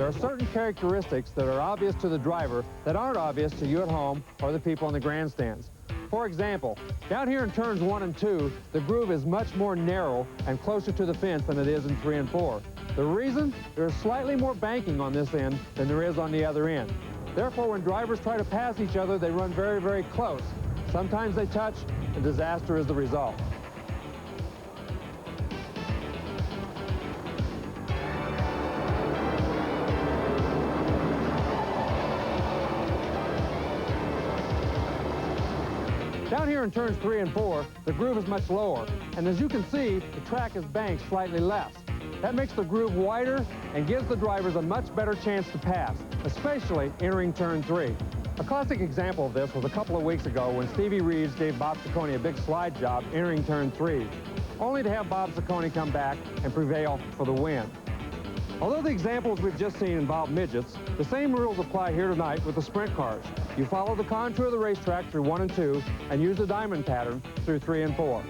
there are certain characteristics that are obvious to the driver that aren't obvious to you at home or the people in the grandstands. For example, down here in turns 1 and 2, the groove is much more narrow and closer to the fence than it is in 3 and 4. The reason? There's slightly more banking on this end than there is on the other end. Therefore, when drivers try to pass each other, they run very, very close. Sometimes they touch, and disaster is the result. Down here in turns 3 and 4, the groove is much lower, and as you can see, the track is banked slightly less. That makes the groove wider and gives the drivers a much better chance to pass, especially entering turn 3. A classic example of this was a couple of weeks ago when Stevie Reeves gave Bob Ciccone a big slide job entering turn 3, only to have Bob Ciccone come back and prevail for the win. Although the examples we've just seen involve midgets, the same rules apply here tonight with the sprint cars. You follow the contour of the racetrack through 1 and 2 and use the diamond pattern through 3 and 4.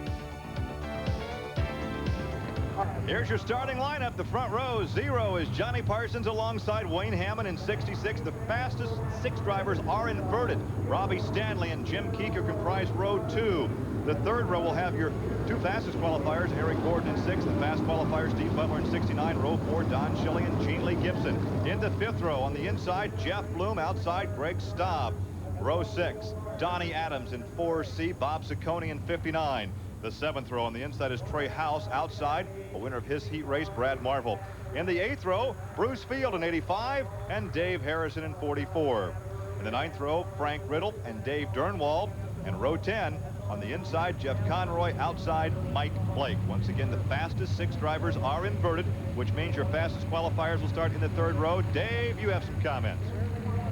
Here's your starting lineup. The front row, 0 is Johnny Parsons alongside Wayne Hammond in 66. The fastest 6 drivers are inverted. Robbie Stanley and Jim Keeker comprise row 2. The third row will have your 2 fastest qualifiers, Eric Gordon in 6, the fast qualifier Steve Butler in 69, row 4, Don Schilling and Gene Lee Gibson. In the 5th row, on the inside, Jeff Bloom, outside, Greg Staub. Row 6, Donnie Adams in 4C, Bob Ciccone in 59. The 7th row on the inside is Trey House, outside, a winner of his heat race, Brad Marvel. In the 8th row, Bruce Field in 85 and Dave Harrison in 44. In the 9th row, Frank Riddle and Dave Durnwald. And row 10, on the inside, Jeff Conroy, outside, Mike Blake. Once again, the fastest 6 drivers are inverted, which means your fastest qualifiers will start in the 3rd row. Dave, you have some comments.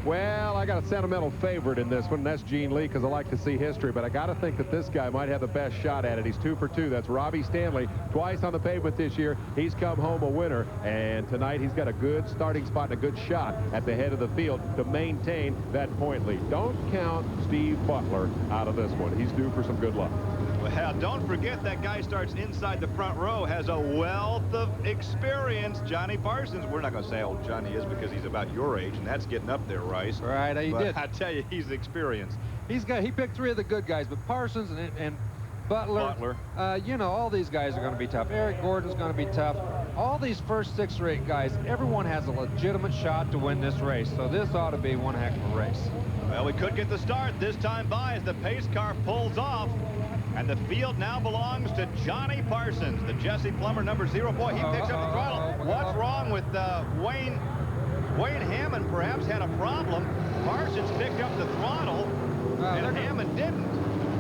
Well, I got a sentimental favorite in this one, and that's Gene Lee, because I like to see history, but I got to think that this guy might have the best shot at it. He's 2 for 2. That's Robbie Stanley, twice on the pavement this year. He's come home a winner, and tonight he's got a good starting spot and a good shot at the head of the field to maintain that point lead. Don't count Steve Butler out of this one. He's due for some good luck. Well, don't forget that guy starts inside the front row, has a wealth of experience. Johnny Parsons. We're not going to say how old Johnny is because he's about your age, and that's getting up there, Rice. Right, he did. I tell you, he's experienced. He picked 3 of the good guys, but Parsons and Butler, you know, all these guys are going to be tough. Eric Gordon's going to be tough. All these first 6 or 8 guys, everyone has a legitimate shot to win this race, so this ought to be one heck of a race. Well, we could get the start this time by as the pace car pulls off. And the field now belongs to Johnny Parsons, the Jesse Plummer number 0. Boy, he picks up the throttle. What's wrong with Wayne Hammond? Perhaps had a problem. Parsons picked up the throttle, and Hammond didn't.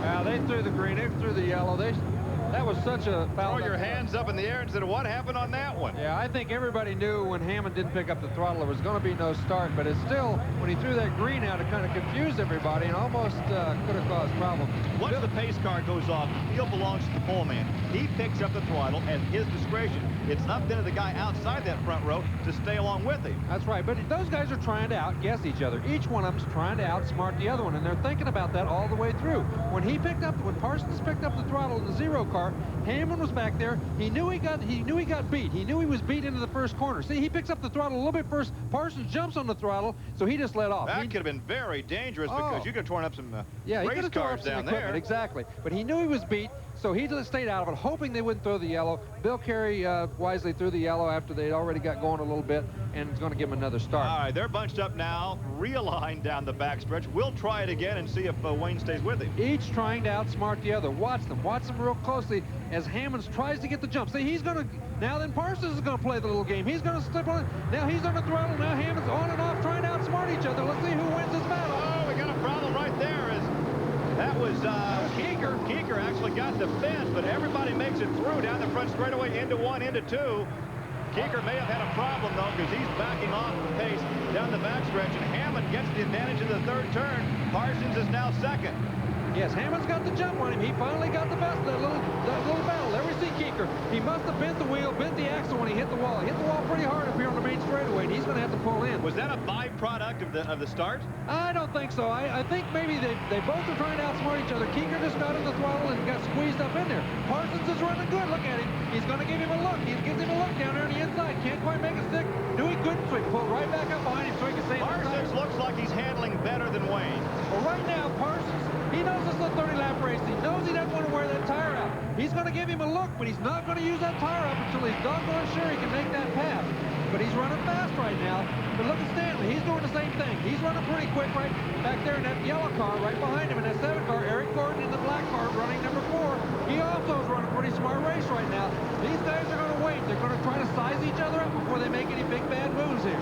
Well, they threw the green, they threw the yellow. That was such a foul. Throw your hands up in the air and said, what happened on that one? Yeah, I think everybody knew when Hammond didn't pick up the throttle, there was going to be no start. But it's still, when he threw that green out, it kind of confused everybody and almost could have caused problems. Once the pace car goes off, the field belongs to the pole man. He picks up the throttle at his discretion. It's up then to the guy outside that front row to stay along with him. That's right, but those guys are trying to outguess each other. Each one of them's trying to outsmart the other one, and they're thinking about that all the way through. When Parsons picked up the throttle in the 0 car, Hammond was back there. He knew he got beat. He knew he was beat into the first corner. See, he picks up the throttle a little bit first. Parsons jumps on the throttle, so he just let off. That could have been very dangerous because you could have torn up some race cars down there. Exactly. But he knew he was beat, so he just stayed out of it, hoping they wouldn't throw the yellow. Bill Carey wisely threw the yellow after they'd already got going a little bit, and it's going to give him another start. All right, they're bunched up now, realigned down the backstretch. We'll try it again and see if Wayne stays with him. Each trying to outsmart the other. Watch them real closely as Hammond tries to get the jump. See, he's going to, now then Parsons is going to play the little game. He's going to step on it. Now he's on the throttle. Now Hammond's on and off trying to outsmart each other. Let's see who wins this battle. Oh, we got a problem right there. That was Keeker. Keeker actually got the fence, but everybody makes it through down the front straightaway into 1, into 2. Keeker may have had a problem, though, because he's backing off the pace down the backstretch, and Hammond gets the advantage in the 3rd turn. Parsons is now 2nd. Yes, Hammond's got the jump on him. He finally got the best of that little battle. There we see Keeker. He must have bent the wheel, bent the axle when he hit the wall. He hit the wall pretty hard up here on the main straightaway, and he's going to have to pull in. Was that a byproduct of the start? I don't think so. I think maybe they both are trying to outsmart each other. Keeker just got in the throttle and got squeezed up in there. Parsons is running good. Look at him. He's going to give him a look. He gives him a look down there on the inside. Can't quite make it stick. Knew he couldn't, so he pulled right back up behind him so he can save the tire. Parsons looks like he's handling better than Wayne. Well, right now, Parsons, he knows this is a 30-lap race. He knows he doesn't want to wear that tire out. He's going to give him a look, but he's not going to use that tire up until he's doggone sure he can make that pass. But he's running fast right now. But look at Stanley. He's doing the same thing. He's running pretty quick right back there in that yellow car right behind him in that 7 car. Eric Gordon in the black car running number 4. He also is running a pretty smart race right now. These guys are going to wait. They're going to try to size each other up before they make any big bad moves here.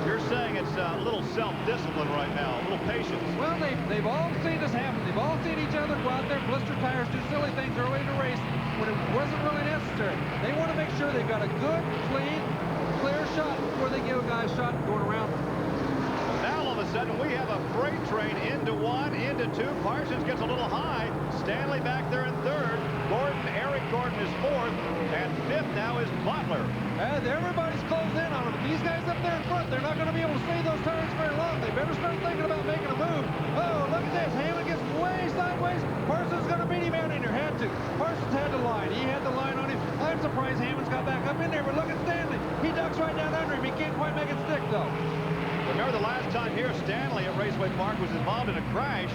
You're saying it's a little self-discipline right now, a little patience. Well, they've all seen this happen. They've all seen each other go out there, blister tires, do silly things early in the race when it wasn't really necessary. They want to make sure they've got a good, clean, clear shot before they give a guy a shot going around them. Now all of a sudden we have a freight train into 1, into 2. Parsons gets a little high. Stanley back there in 3rd. Eric Gordon is 4th, and 5th now is Butler. And everybody's closed in on them. These guys up there in front, they're not going to be able to stay those tires very long. They better start thinking about making a move. Oh, look at this. Hammond gets way sideways. Parsons going to beat him out in there. Had to. Parsons had the line. He had the line on him. I'm surprised Hammond's got back up in there, but look at Stanley. He ducks right down under him. He can't quite make it stick, though. Remember the last time here, Stanley at Raceway Park was involved in a crash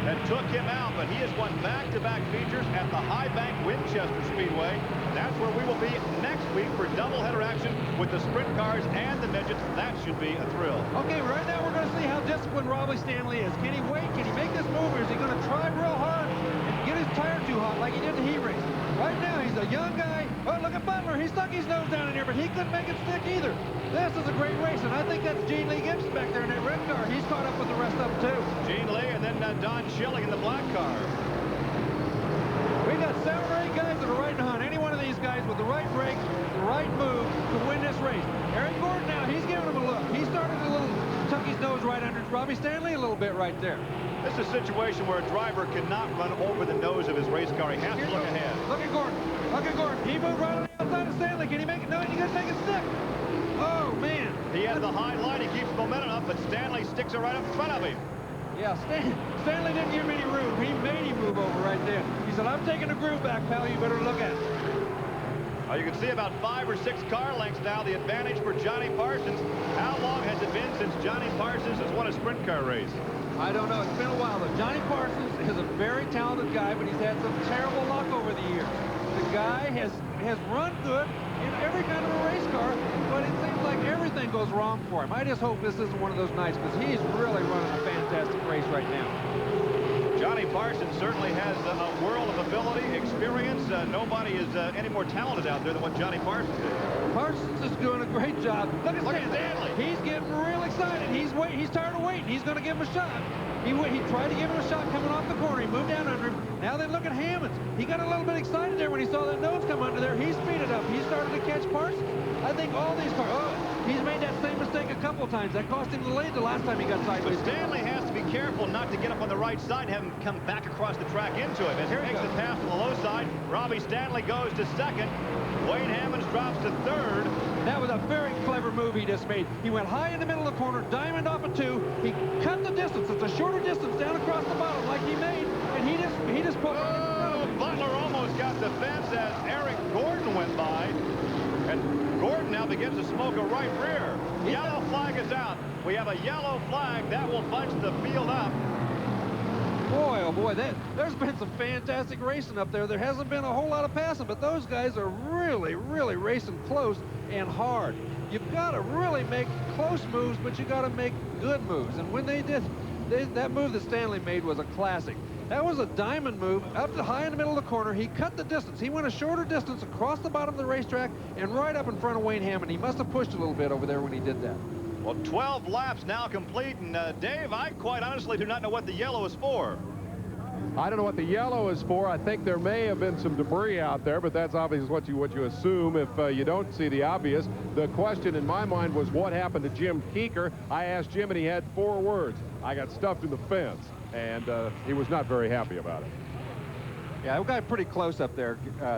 that took him out, but he has won back-to-back features at the High Bank Winchester Speedway. And that's where we will be next week for doubleheader action with the sprint cars and the midgets. That should be a thrill. Okay, right now we're going to see how disciplined Robbie Stanley is. Can he wait? Can he make this move, or is he going to try real hard and get his tire too hot like he did in the heat race? Right now, he's a young guy. Oh, look at Butler. He stuck his nose down in here, but he couldn't make it stick either. This is a great race, and I think that's Gene Lee Gibson back there in that red car. He's caught up with the rest of them, too. Gene Lee and then Don Schilling in the black car. We got 7 or 8 guys that are right behind any one of these guys with the right brake, the right move to win this race. Eric Gordon now, he's giving him a look. He started a little, tuck his nose right under Robbie Stanley a little bit right there. This is a situation where a driver cannot run over the nose of his race car. He has to look ahead. Look at Gordon. Look at Gordon. He moved right on the outside of Stanley. Can he make it? No, he got to make it stick. Oh, man. He has the high line. He keeps momentum up, but Stanley sticks it right up in front of him. Yeah, Stanley didn't give him any room. He made him move over right there. He said, I'm taking the groove back, pal. You better look at it. You can see about 5 or 6 car lengths now, the advantage for Johnny Parsons. How long has it been since Johnny Parsons has won a sprint car race? I don't know. It's been a while, though. Johnny Parsons is a very talented guy, but he's had some terrible luck over the years. The guy has run good in every kind of a race car, but it seems like everything goes wrong for him. I just hope this isn't one of those nights, because he's really running a fantastic race right now. Johnny Parsons certainly has a world of ability, experience. Nobody is any more talented out there than what Johnny Parsons is. Parsons is doing a great job. Look at Stanley. He's getting real excited. He's tired of waiting. He's going to give him a shot. He tried to give him a shot coming off the corner. He moved down under him. Now then look at Hammonds. He got a little bit excited there when he saw that nose come under there. He speeded up. He started to catch Parsons. I think all these cars, he's made that same mistake a couple of times. That cost him the lead the last time he got sideways. But Stanley has to be careful not to get up on the right side and have him come back across the track into him. As he makes the pass to the low side, Robbie Stanley goes to 2nd. Wayne Hammonds drops to 3rd. That was a very clever move he just made. He went high in the middle of the corner, diamond off of 2. He cut the distance. It's a shorter distance down across the bottom like he made, and he just put right in front of him. Butler almost got the fence as Eric Gordon went by. And Gordon now begins to smoke a right rear. Yellow flag is out. We have a yellow flag. That will bunch the field up. Boy, oh boy, there's been some fantastic racing up there. There hasn't been a whole lot of passing, but those guys are really, really racing close and hard. You've got to really make close moves, but you got to make good moves. And when they did, that move that Stanley made was a classic. That was a diamond move up to high in the middle of the corner. He cut the distance. He went a shorter distance across the bottom of the racetrack and right up in front of Wayne Hammond. He must have pushed a little bit over there when he did that. Well, 12 laps now complete, and Dave, I quite honestly do not know what the yellow is for. I don't know what the yellow is for. I think there may have been some debris out there, but that's obviously what you assume if you don't see the obvious. The question in my mind was what happened to Jim Keeker. I asked Jim, and he had 4 words. I got stuffed in the fence, and he was not very happy about it. Yeah, we got pretty close up there,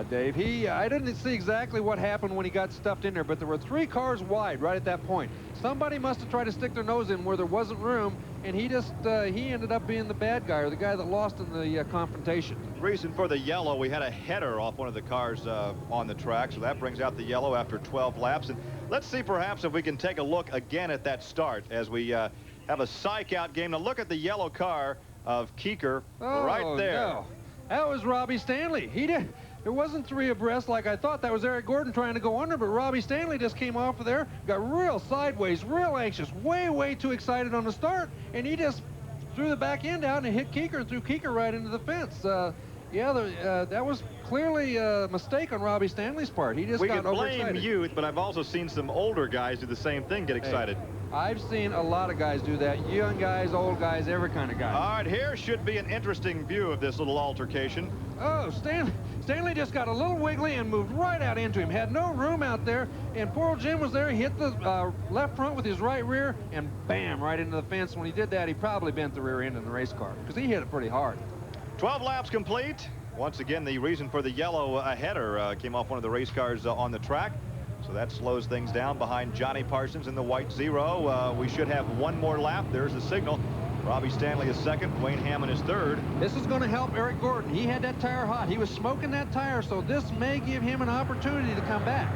Dave. I didn't see exactly what happened when he got stuffed in there, but there were 3 cars wide right at that point. Somebody must have tried to stick their nose in where there wasn't room, and he ended up being the bad guy, or the guy that lost in the confrontation. Reason for the yellow, we had a header off one of the cars on the track, so that brings out the yellow after 12 laps. And let's see perhaps if we can take a look again at that start as we have a psych out game. Now look at the yellow car of Keeker right there. No. That was Robbie Stanley. There wasn't 3 abreast like I thought. That was Eric Gordon trying to go under, but Robbie Stanley just came off of there, got real sideways, real anxious, way too excited on the start, and he just threw the back end out and hit Keeker and threw Keeker right into the fence. That was clearly a mistake on Robbie Stanley's part. He just got overexcited. We can blame youth, but I've also seen some older guys do the same thing, get excited. Hey, I've seen a lot of guys do that. Young guys, old guys, every kind of guy. All right, here should be an interesting view of this little altercation. Oh, Stanley just got a little wiggly and moved right out into him. Had no room out there, and poor old Jim was there. He hit the left front with his right rear, and bam, right into the fence. When he did that, he probably bent the rear end in the race car, because he hit it pretty hard. 12 laps complete. Once again, the reason for the yellow header came off one of the race cars on the track. So that slows things down behind Johnny Parsons in the white 0. We should have one more lap. There's the signal. Robbie Stanley is second. Wayne Hammond is third. This is going to help Eric Gordon. He had that tire hot. He was smoking that tire, so this may give him an opportunity to come back.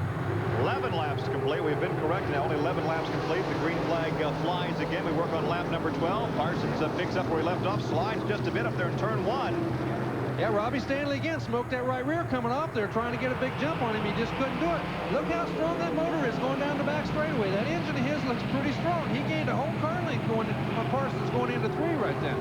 11 laps complete. We've been correct now. Only 11 laps complete. The green flag flies again. We work on lap number 12. Parsons picks up where he left off. Slides just a bit up there in turn 1. Yeah, Robbie Stanley again smoked that right rear coming off there, trying to get a big jump on him. He just couldn't do it. Look how strong that motor is going down the back straightaway. That engine of his looks pretty strong. He gained a whole car length on Parsons going into 3 right then.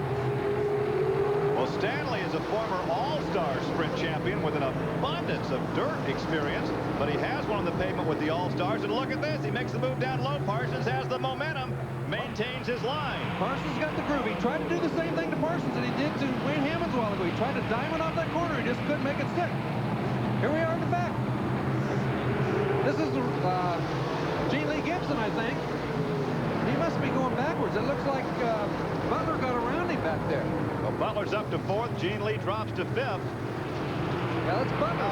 Well, Stanley is a former all-star sprint champion with an abundance of dirt experience, but he has one on the pavement with the all-stars. And look at this. He makes the move down low. Parsons has the momentum, maintains his line. Parsons got the groove. He tried to do the same thing to Parsons that he did to Wayne Hammond a while ago. He tried to diamond off that corner. He just couldn't make it stick. Here we are in the back. This is Gene Lee Gibson, I think. He must be going backwards. It looks like Butler got around him back there. Well, Butler's up to 4th. Gene Lee drops to 5th. Yeah, that's Butler.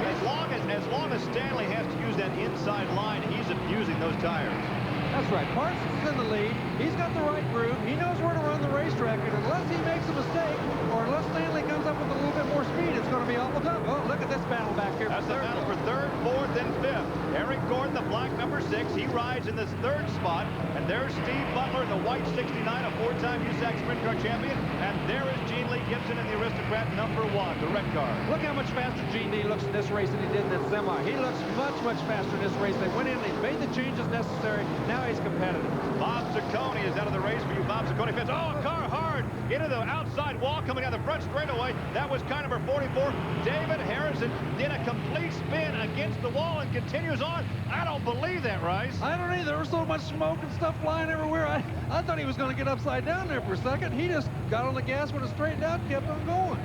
As long as Stanley has to use that inside line, he's abusing those tires. That's right. Parsons is in the lead. He's got the right groove. He knows where to run the racetrack, and unless he makes a mistake, or unless Stanley comes up with a little bit more speed, it's going to be awful tough. Oh, look at this battle back here. That's the battle for 3rd, 4th, and 5th. Eric Gordon, the black number 6, he rides in this 3rd spot. And there's Steve Butler in the white 69, a 4-time USAC sprint car champion. And there is Gene Lee Gibson in the aristocrat number 1, the red car. Look how much faster Gene Lee looks in this race than he did in that semi. He looks much faster in this race. They went in, they made the changes necessary. Now he's competitive. Bob Ciccone is out of the race for you Bob Ciccone fans. Oh, a car hard into the outside wall coming down the front straightaway. That was car number 44. David Harrison did a complete spin against the wall and continues on. I don't believe that, Rice. I don't either. There was so much smoke and stuff flying everywhere. I thought he was going to get upside down there for a second. He just got on the gas when it straightened out and kept on going.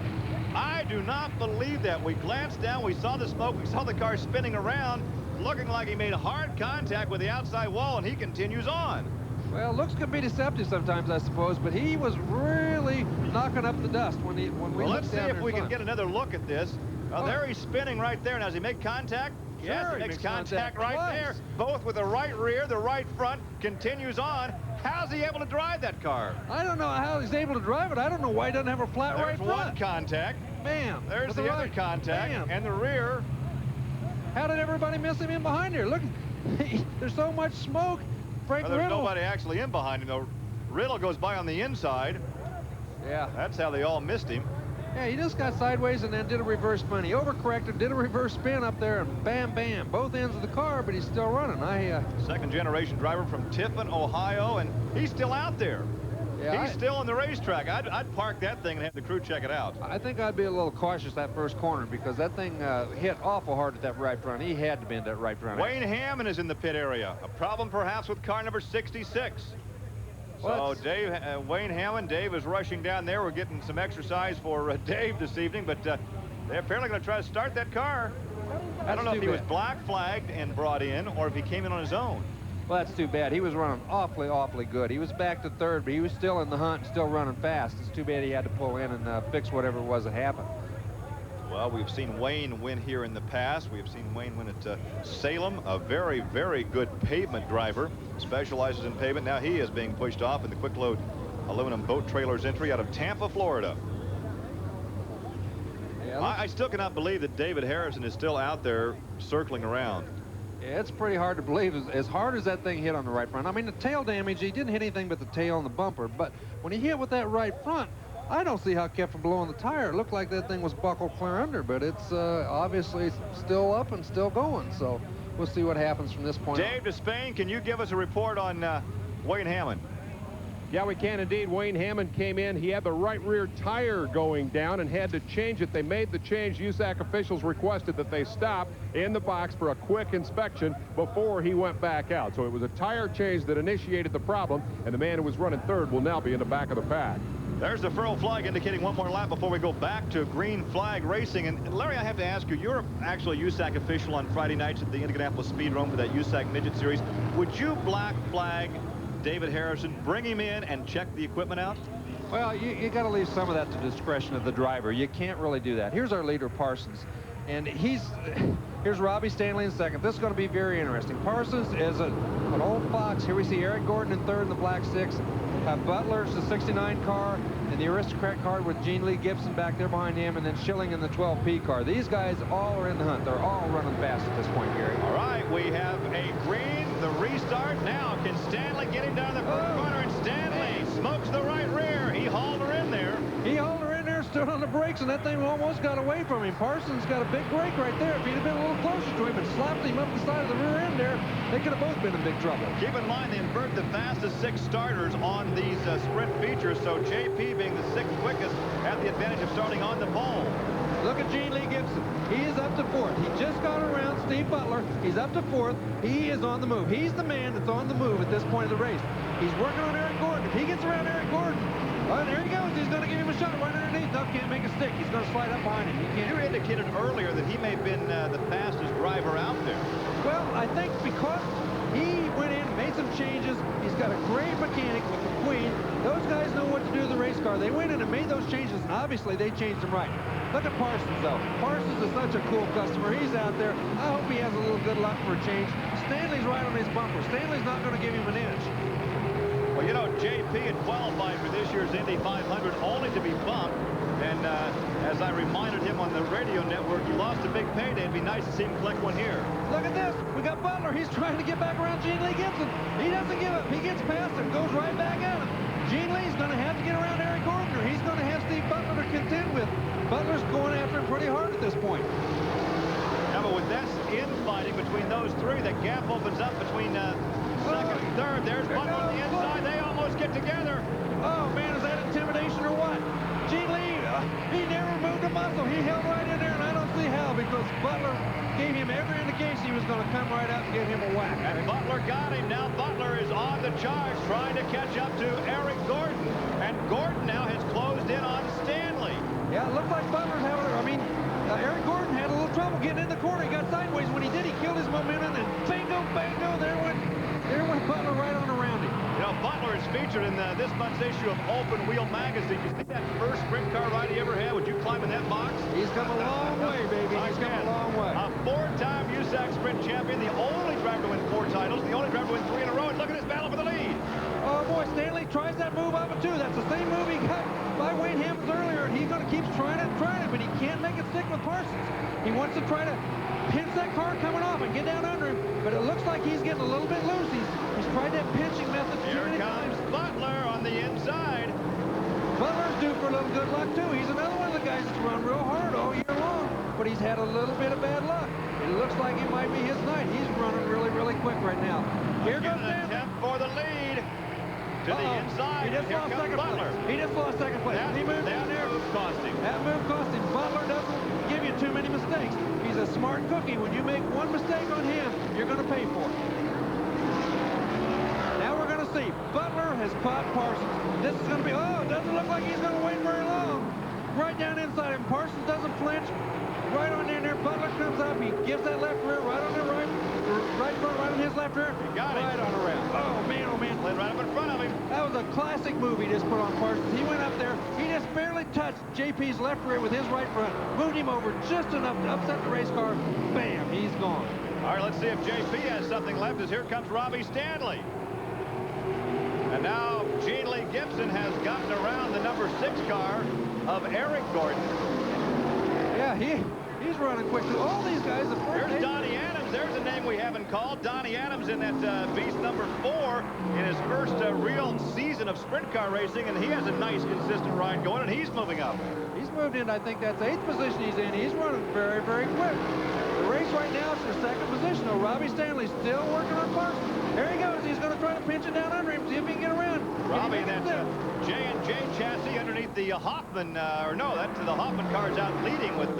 I do not believe that. We glanced down, we saw the smoke, we saw the car spinning around, looking like he made hard contact with the outside wall, and he continues on. Well, looks can be deceptive sometimes, I suppose, but he was really knocking up the dust when we well, let's see if we can get another look at this. Well, there he's spinning right there. Now, does he make contact? Yes, Sure, he makes contact twice. right there. Both with the right rear, the right front, continues on. How's he able to drive that car? I don't know how he's able to drive it. I don't know why he doesn't have a flat right front. There's one contact. Bam. There's the other contact. Bam. And the rear. How did everybody miss him in behind here? Look, there's so much smoke. Frank There's Riddle. nobody actually in behind him, though. Riddle goes by on the inside. Yeah. That's how they all missed him. Yeah, he just got sideways and then did a reverse spin. He overcorrected, did a reverse spin up there, and bam, bam. Both ends of the car, but he's still running. Second-generation driver from Tiffin, Ohio, and he's still out there. Yeah, he's still on the racetrack. I'd park that thing and have the crew check it out. I think I'd be a little cautious that first corner because that thing hit awful hard at that right front. He had to bend that right front. Wayne Hammond is in the pit area. A problem perhaps with car number 66. Well, so Wayne Hammond, Dave is rushing down there. We're getting some exercise for Dave this evening, but they're apparently going to try to start that car. I don't know if he was black flagged and brought in or if he came in on his own. Well, that's too bad. He was running awfully good. He was back to 3rd, but he was still in the hunt, still running fast. It's too bad he had to pull in and fix whatever it was that happened. Well, we've seen Wayne win here in the past. We've seen Wayne win at Salem, a very, very good pavement driver. Specializes in pavement. Now he is being pushed off in the quick load aluminum boat trailers entry out of Tampa, Florida. Yeah, I still cannot believe that David Harrison is still out there circling around. yeah, it's pretty hard to believe as hard as that thing hit on the right front. I mean, the tail damage, he didn't hit anything but the tail and the bumper. But when he hit with that right front, I don't see how it kept from blowing the tire. It looked like that thing was buckled clear under, but it's obviously still up and still going. So we'll see what happens from this point on. Dave Despain, can you give us a report on Wayne Hammond? Yeah, we can indeed. Wayne Hammond came in. He had the right rear tire going down and had to change it. They made the change. USAC officials requested that they stop in the box for a quick inspection before he went back out. So it was a tire change that initiated the problem, and the man who was running third will now be in the back of the pack. There's the furl flag indicating one more lap before we go back to green flag racing. And Larry, I have to ask you, you're actually a USAC official on Friday nights at the Indianapolis Speedrome for that USAC Midget Series. Would you black flag David Harrison, bring him in and check the equipment out? Well, you got to leave some of that to the discretion of the driver. You can't really do that. Here's our leader, Parsons, and here's Robbie Stanley in second. This is going to be very interesting. Parsons is an old fox. Here we see Eric Gordon in third in the black 6. Butler's the 69 car and the Aristocrat car with Gene Lee Gibson back there behind him, and then Schilling in the 12P car. These guys all are in the hunt. They're all running fast at this point, Gary. All right, we have a green, the restart. Now, can Stanley get him down the first corner? And Stanley smokes the right rear. He hauled her in there. He hauled her in there, stood on the brakes, and that thing almost got away from him. Parsons got a big break right there. If he'd have been a little closer to him and slapped him up the side of the rear end there, they could have both been in big trouble. Keep in mind, they invert the fastest 6 starters on these sprint features, so JP, being the 6th quickest, had the advantage of starting on the pole. Look at Gene Lee Gibson. He is up to 4th. He just got around Steve Butler. He's up to 4th. He is on the move. He's the man that's on the move at this point of the race. He's working on Eric Gordon. If he gets around Eric Gordon, oh, there he goes. He's going to give him a shot right underneath. No, can't make a stick. He's going to slide up behind him. You indicated earlier that he may have been the fastest driver out there. Well, I think because he went in, made some changes. He's got a great mechanic with the Queen. Those guys know what to do with the race car. They went in and made those changes, and obviously they changed them right. Look at Parsons, though. Parsons is such a cool customer. He's out there. I hope he has a little good luck for a change. Stanley's right on his bumper. Stanley's not going to give him an inch. Well, you know, JP had qualified for this year's Indy 500 only to be bumped. And as I reminded him on the radio network, he lost a big payday. It'd be nice to see him collect one here. Look at this. We got Butler. He's trying to get back around Gene Lee Gibson. He doesn't give up. He gets past him, goes right back at him. Gene Lee's going to have to get around Eric Gordon, or he's going to have Steve Butler to contend with. Butler's going after him pretty hard at this point. Yeah, but with this infighting between those 3, the gap opens up between second and third. There's Butler on the inside. They almost get together. Oh, man, is that intimidation or what? Gene Lee, he never moved a muscle. He held right in there, and I don't see how, because Butler gave him every indication he was going to come right out and give him a whack. And Butler got him. Now Butler is on the charge, trying to catch up to Eric Gordon. And Gordon now has closed in on Stanley. Yeah, it looked like Butler's having, Eric Gordon had a little trouble getting in the corner. He got sideways. When he did, he killed his momentum, and bingo, bango, there went Butler right on around him. You know, Butler is featured in this month's issue of Open Wheel Magazine. You see that first sprint car ride he ever had? Would you climb in that box? He's come a long way, baby. He's come a long way. A 4-time USAC sprint champion, the only driver to win 4 titles, the only driver to win 3 in a row. And look at this battle for the lead. Oh, boy, Stanley tries that move up at 2. That's the same move he got by Wayne Hammond earlier, and he's going to keep trying it, but he can't make it stick with Parsons. He wants to try to pinch that car coming off and get down under him, but it looks like he's getting a little bit loose. He's tried that pinching method too many times. Here comes Butler on the inside. Butler's due for a little good luck, too. He's another one of the guys that's run real hard all year long, but he's had a little bit of bad luck. It looks like it might be his night. He's running really, really quick right now. Here goes an attempt for the lead. To the inside. He just lost second place. He just lost second place. He moved down there. Move cost him. That move cost him. Butler doesn't give you too many mistakes. He's a smart cookie. When you make one mistake on him, you're going to pay for it. Now we're going to see. Butler has caught Parsons. This is going to be, it doesn't look like he's going to wait very long. Right down inside him. Parsons doesn't flinch. Right on in there. Butler comes up. He gives that left rear right on the right front, right on his left rear. He got it. Right on around. Oh, man, oh, man. Slid right up in front of him. That was a classic fantastic move he just put on Parsons. He went up there. He just barely touched JP's left rear with his right front. Moved him over just enough to upset the race car. Bam, he's gone. All right, let's see if JP has something left, as here comes Robbie Stanley. And now Gene Lee Gibson has gotten around the number 6 car of Eric Gordon. Yeah, he's running quick too. All these guys, Here's Donnie Adams. There's a name we haven't called. Donnie Adams in that beast number 4 in his first real season of sprint car racing, and he has a nice, consistent ride going, and he's moving up. He's moved in, I think that's 8th position he's in. He's running very, very quick. The race right now is for 2nd position, though. Robbie Stanley's still working on Parsons. There he goes. He's going to try to pinch it down under him, see if he can get around. Robbie, that J&J chassis underneath the Hoffman, or no, that's the Hoffman car's out leading with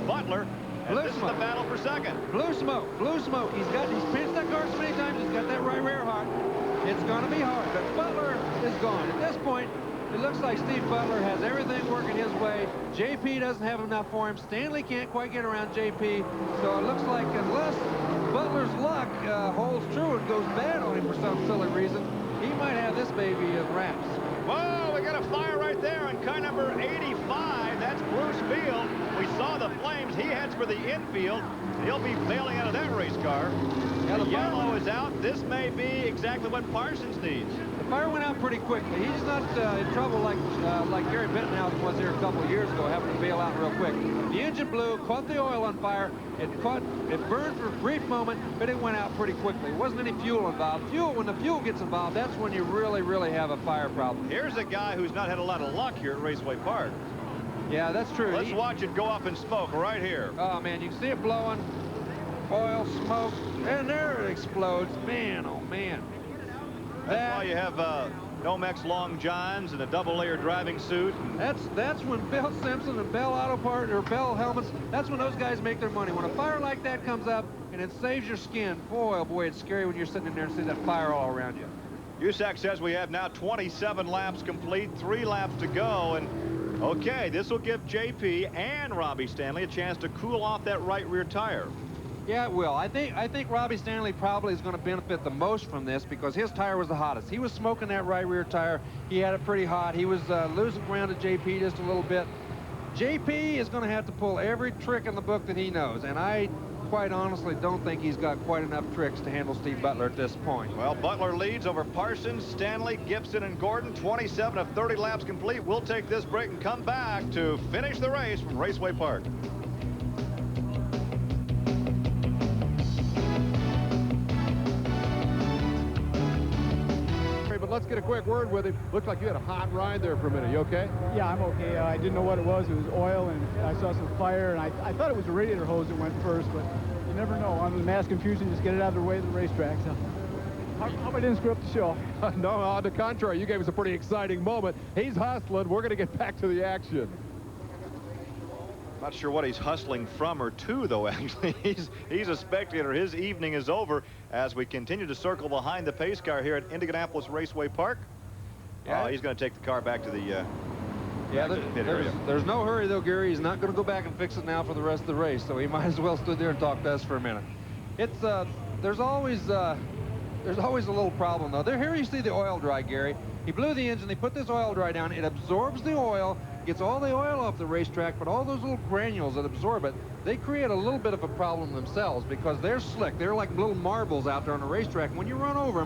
Butler. And this is the battle for 2nd. Blue smoke, blue smoke. He's pinched that car so many times. He's got that right rear hot. It's going to be hard, but Butler is gone. At this point, it looks like Steve Butler has everything working his way. JP doesn't have enough for him. Stanley can't quite get around JP. So it looks like unless Butler's luck holds true and goes bad on him for some silly reason, he might have this baby in wraps. Whoa, we got a fire right there on car number 85. That's Bruce Field. We saw the flames. He heads for the infield. He'll be bailing out of that race car. Yeah, the yellow is out. This may be exactly what Parsons needs. The fire went out pretty quickly. He's not in trouble like Gary Bittenhausen was here a couple of years ago, having to bail out real quick. The engine blew, caught the oil on fire. It burned for a brief moment, but it went out pretty quickly. There wasn't any fuel involved. When the fuel gets involved, that's when you really, really have a fire problem. Here's a guy who's not had a lot of luck here at Raceway Park. Yeah, that's true. Let's watch it go up in smoke right here. Oh, man, you can see it blowing. Oil, smoke, and there it explodes. Man, oh, man. That's why you have Nomex long johns and a double-layer driving suit. That's when Bill Simpson and Bell Auto Part or Bell helmets, that's when those guys make their money. When a fire like that comes up and it saves your skin, boy, oh boy, it's scary when you're sitting in there and see that fire all around you. USAC says we have now 27 laps complete, 3 laps to go, and okay, this will give JP and Robbie Stanley a chance to cool off that right rear tire. Yeah, it will. I think Robbie Stanley probably is going to benefit the most from this because his tire was the hottest. He was smoking that right rear tire. He had it pretty hot. He was losing ground to JP just a little bit. JP is going to have to pull every trick in the book that he knows, and I quite honestly don't think he's got quite enough tricks to handle Steve Butler at this point. Well, Butler leads over Parsons, Stanley, Gibson, and Gordon. 27 of 30 laps complete. We'll take this break and come back to finish the race from Raceway Park. Let's get a quick word with him. Looks like you had a hot ride there for a minute. You okay? Yeah, I'm okay. I didn't know what it was. It was oil, and I saw some fire, and I thought it was a radiator hose that went first, but you never know. Under the mass confusion, just get it out of the way of the racetrack. So, hope I didn't screw up the show. No, on the contrary, you gave us a pretty exciting moment. He's hustling. We're going to get back to the action. Not sure what he's hustling from or to, though, actually. He's a spectator. His evening is over as we continue to circle behind the pace car here at Indianapolis Raceway Park. Yeah, he's going to take the car back to the pit area. There's no hurry, though, Gary. He's not going to go back and fix it now for the rest of the race, so he might as well stood there and talk to us for a minute. It's there's always a little problem, though. Here you see the oil dry, Gary. He blew the engine. They put this oil dry down. It absorbs the oil, gets all the oil off the racetrack, but all those little granules that absorb it, they create a little bit of a problem themselves because they're slick. They're like little marbles out there on the racetrack. When you run over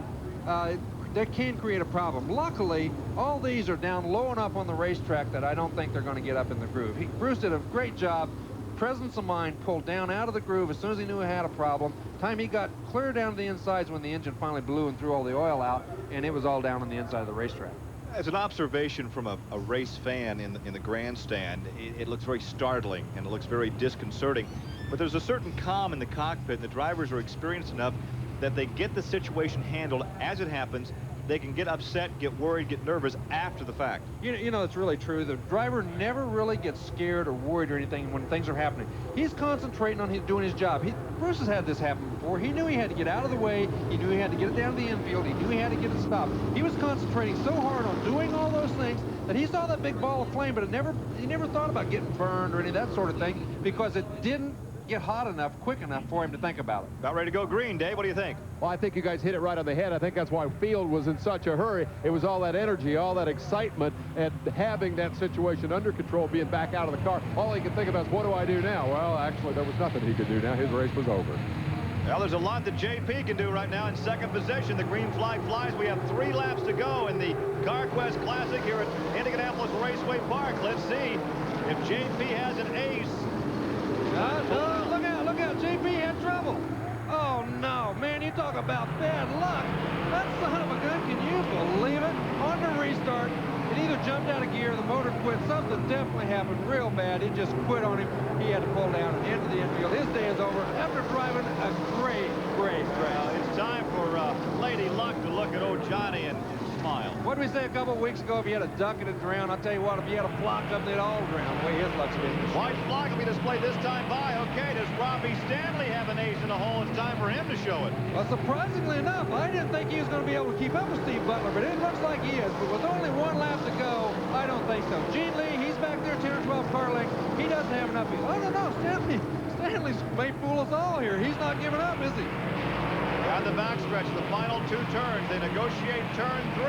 them, they can create a problem. Luckily, all these are down low enough on the racetrack that I don't think they're going to get up in the groove. Bruce did a great job. Presence of mind, pulled down out of the groove as soon as he knew he had a problem. Time he got clear down to the insides when the engine finally blew and threw all the oil out, and it was all down on the inside of the racetrack. As an observation from a race fan in the grandstand, it looks very startling and it looks very disconcerting. But there's a certain calm in the cockpit, and the drivers are experienced enough that they get the situation handled as it happens. They can get upset, get worried, get nervous after the fact. You know, it's really true. The driver never really gets scared or worried or anything when things are happening. He's concentrating on doing his job. Bruce has had this happen before. He knew he had to get out of the way. He knew he had to get it down to the infield. He knew he had to get it stopped. He was concentrating so hard on doing all those things that he saw that big ball of flame, but he never thought about getting burned or any of that sort of thing because it didn't get hot enough, quick enough for him to think about it. About ready to go green, Dave. What do you think? Well, I think you guys hit it right on the head. I think that's why Field was in such a hurry. It was all that energy, all that excitement, and having that situation under control, being back out of the car. All he could think about is, what do I do now? Well, actually, there was nothing he could do now. His race was over. Well, there's a lot that JP can do right now in second position. The green flag flies. We have 3 laps to go in the CarQuest Classic here at Indianapolis Raceway Park. Let's see if JP has an ace. Look out, JP had trouble. Oh, no, man, you talk about bad luck. That son of a gun, can you believe it? On the restart, it either jumped out of gear, the motor quit. Something definitely happened real bad. It just quit on him. He had to pull down and into the infield. His day is over after driving a great race. Well, it's time for Lady Luck to look at old Johnny and smile. What did we say a couple of weeks ago? If you had a duck and a drown, I'll tell you what, if you had a flock up, they'd all drown, the way his luck's been. White flag will be displayed this time by. Okay, does Robbie Stanley have an ace in the hole? It's time for him to show it. Well, surprisingly enough, I didn't think he was going to be able to keep up with Steve Butler, but it looks like he is. But with only 1 lap to go, I don't think so. Gene Lee, he's back there 10 or 12 car lengths. He doesn't have enough. I don't know, Stanley's may fool us all here. He's not giving up, is he? On the backstretch, the final 2 turns. They negotiate turn 3.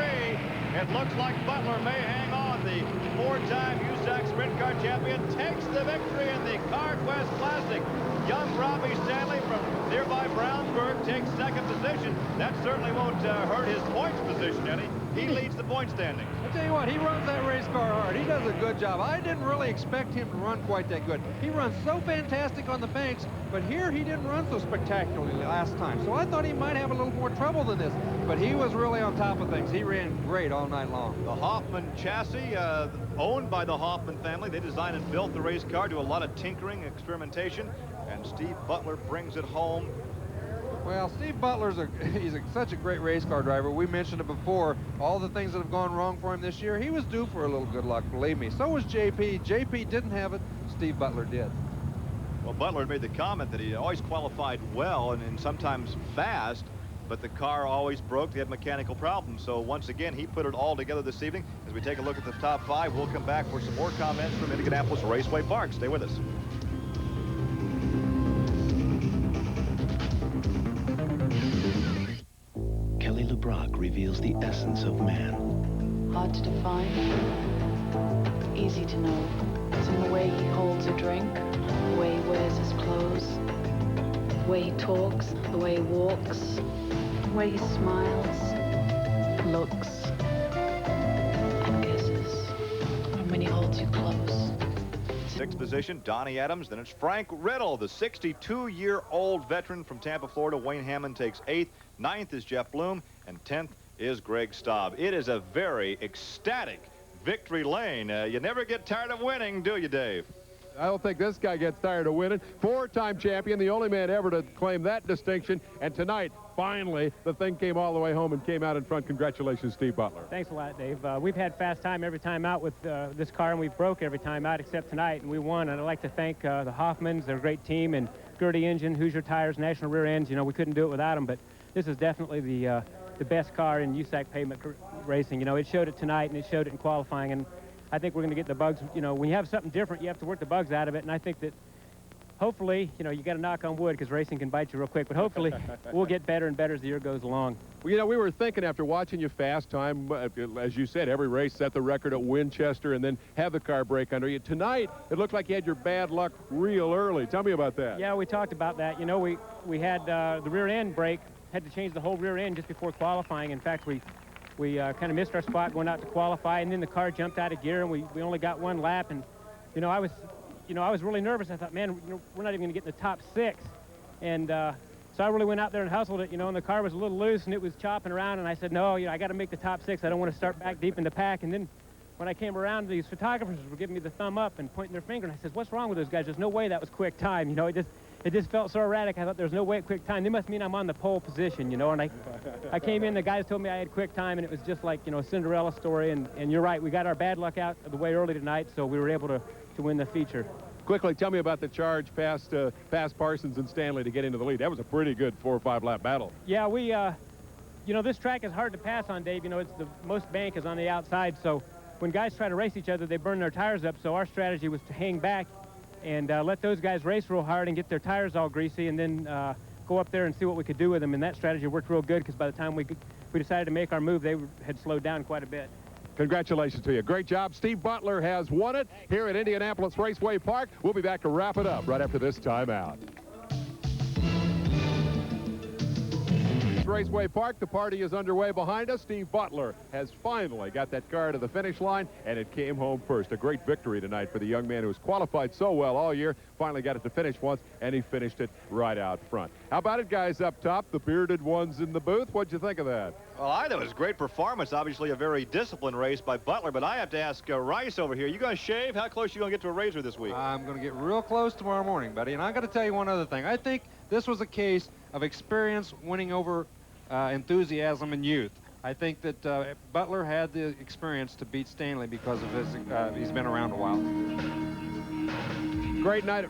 It looks like Butler may hang on. The 4-time USAC Sprint Car champion takes the victory in the CarQuest Classic. Young Robbie Stanley from nearby Brownsburg takes second position. That certainly won't hurt his points position any. He leads the point standing. I'll tell you what, he runs that race car hard. He does a good job. I didn't really expect him to run quite that good. He runs so fantastic on the banks, but here he didn't run so spectacularly last time. So I thought he might have a little more trouble than this, but he was really on top of things. He ran great all night long. The Hoffman chassis, owned by the Hoffman family. They designed and built the race car, do a lot of tinkering, experimentation, and Steve Butler brings it home. Well, Steve Butler's such a great race car driver. We mentioned it before. All the things that have gone wrong for him this year, he was due for a little good luck, believe me. So was JP. JP didn't have it. Steve Butler did. Well, Butler made the comment that he always qualified well and sometimes fast, but the car always broke. They had mechanical problems. So once again, he put it all together this evening. As we take a look at the top 5, we'll come back for some more comments from Indianapolis Raceway Park. Stay with us. Kelly LeBrock reveals the essence of man. Hard to define, easy to know. It's in the way he holds a drink, the way he wears his clothes, the way he talks, the way he walks, the way he smiles, looks, and kisses. And when he holds you close. 6th position, Donnie Adams. Then it's Frank Riddle, the 62-year-old veteran from Tampa, Florida. Wayne Hammond takes 8th. 9th is Jeff Bloom, and 10th is Greg Staub. It is a very ecstatic victory lane. You never get tired of winning, do you, Dave? I don't think this guy gets tired of winning. 4-time champion, the only man ever to claim that distinction. And tonight, finally, the thing came all the way home and came out in front. Congratulations, Steve Butler. Thanks a lot, Dave. We've had fast time every time out with this car, and we've broke every time out except tonight, and we won. And I'd like to thank the Hoffmans. They're a great team, and Gertie Engine, Hoosier Tires, National Rear Ends. You know, we couldn't do it without them, but this is definitely the best car in USAC pavement racing. You know, it showed it tonight, and it showed it in qualifying, and I think we're going to get the bugs. You know, when you have something different, you have to work the bugs out of it, and I think that hopefully, you know, you got to knock on wood because racing can bite you real quick, but hopefully we'll get better and better as the year goes along. Well, you know, we were thinking after watching you fast time, as you said, every race set the record at Winchester and then have the car break under you. Tonight, it looked like you had your bad luck real early. Tell me about that. Yeah, we talked about that. You know, we had the rear end break, had to change the whole rear end just before qualifying. In fact, we kind of missed our spot going out to qualify, and then the car jumped out of gear, and we only got 1 lap. And you know, I was really nervous. I thought, man, you know, we're not even going to get in the top 6. And so I really went out there and hustled it, you know, and the car was a little loose, and it was chopping around. And I said, no, you know, I got to make the top 6. I don't want to start back deep in the pack. And then when I came around, these photographers were giving me the thumb up and pointing their finger. And I said, what's wrong with those guys? There's no way that was quick time. You know, it just felt so erratic. I thought there's no way at quick time. They must mean I'm on the pole position, you know. And I came in, the guys told me I had quick time, and it was just like, you know, a Cinderella story. And you're right, we got our bad luck out of the way early tonight, so we were able to win the feature. Quickly, tell me about the charge past Parsons and Stanley to get into the lead. That was a pretty good 4 or 5 lap battle. Yeah, you know, this track is hard to pass on, Dave. You know, it's the most bank is on the outside, so when guys try to race each other, they burn their tires up. So our strategy was to hang back and let those guys race real hard and get their tires all greasy, and then go up there and see what we could do with them. And that strategy worked real good, because by the time we decided to make our move, they had slowed down quite a bit. Congratulations to you. Great job. Steve Butler has won it here at Indianapolis Raceway Park. We'll be back to wrap it up right after this timeout. Raceway Park, the party is underway behind us. Steve Butler has finally got that car to the finish line, and it came home first. A great victory tonight for the young man who has qualified so well all year. Finally got it to finish once, and he finished it right out front. How about it, guys up top, the bearded ones in the booth? What'd you think of that? Well, I thought it was a great performance. Obviously a very disciplined race by Butler, but I have to ask Rice over here. You going to shave? How close are you going to get to a razor this week? I'm going to get real close tomorrow morning, buddy. And I got to tell you one other thing. I think this was a case of experience winning over enthusiasm and youth. I think that Butler had the experience to beat Stanley because of his he's been around a while. Great night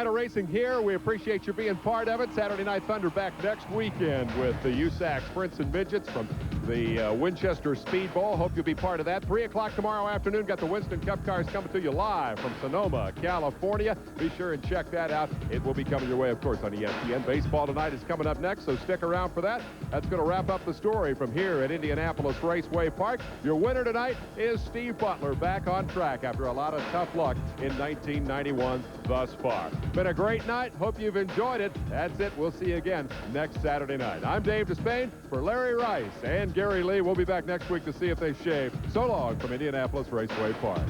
of racing here. We appreciate you being part of it. Saturday Night Thunder back next weekend with the USAC Sprints and Midgets from the Winchester Speed Bowl. Hope you'll be part of that. 3 o'clock tomorrow afternoon. Got the Winston Cup cars coming to you live from Sonoma, California. Be sure and check that out. It will be coming your way, of course, on ESPN. Baseball tonight is coming up next, so stick around for that. That's going to wrap up the story from here at Indianapolis Raceway Park. Your winner tonight is Steve Butler, back on track after a lot of tough luck in 1991 thus far. Been a great night. Hope you've enjoyed it. That's it. We'll see you again next Saturday night. I'm Dave Despain for Larry Rice and Gary Lee. We'll be back next week to see if they shave. So long from Indianapolis Raceway Park.